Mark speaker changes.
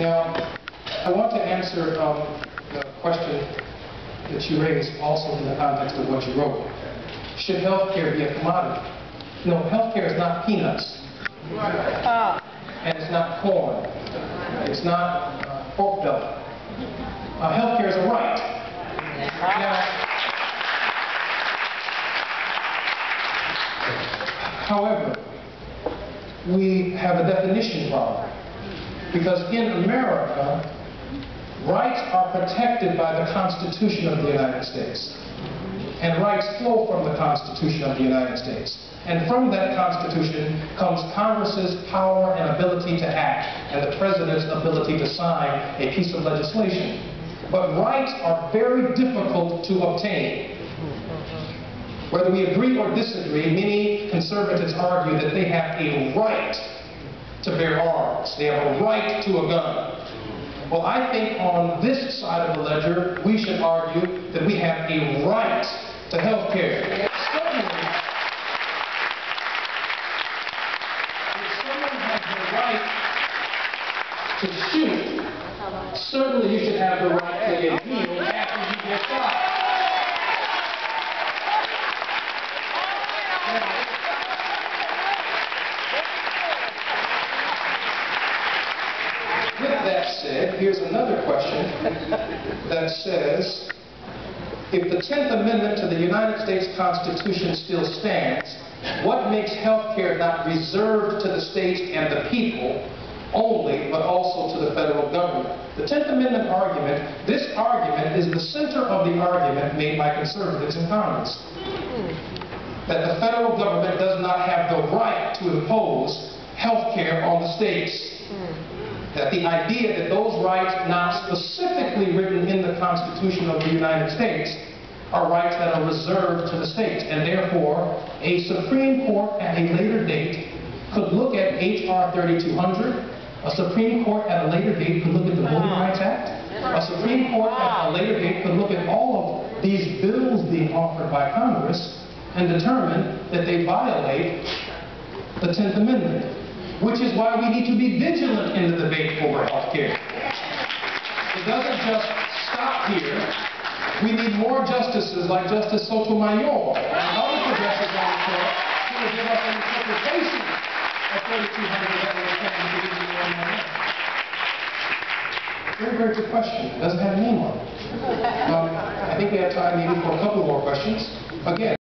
Speaker 1: Now, I want to answer the question that you raised also in the context of what you wrote. Should health care be a commodity? No, health care is not peanuts. And it's not corn. It's not pork belly. Health care is a right. Now, however, we have a definition problem. Because in America, rights are protected by the Constitution of the United States. And rights flow from the Constitution of the United States. And from that Constitution comes Congress's power and ability to act, and the President's ability to sign a piece of legislation. But rights are very difficult to obtain. Whether we agree or disagree, many conservatives argue that they have a right to bear arms. They have a right to a gun. Well, I think on this side of the ledger, we should argue that we have a right to health care. Certainly, if someone has the right to shoot, certainly you should have the right to get healed after you get shot. With that said, here's another question that says, if the 10th Amendment to the United States Constitution still stands, what makes health care not reserved to the states and the people only, but also to the federal government? The 10th Amendment argument, this argument is the center of the argument made by conservatives in Congress. That the federal government does not have the right to impose health care on the states. That the idea that those rights not specifically written in the Constitution of the United States are rights that are reserved to the states, and therefore a Supreme Court at a later date could look at H.R. 3200, a Supreme Court at a later date could look at the Voting Rights Act, a Supreme Court at a later date could look at all of these bills being offered by Congress and determine that they violate the 10th Amendment. Which is why we need to be vigilant in the debate over health care. It doesn't just stop here. We need more justices like Justice Sotomayor and other progressives on the court who will give us an interpretation of 3200 that will extend to the Very, very good question. It doesn't have a name on it. I think we have time maybe for a couple more questions. Again.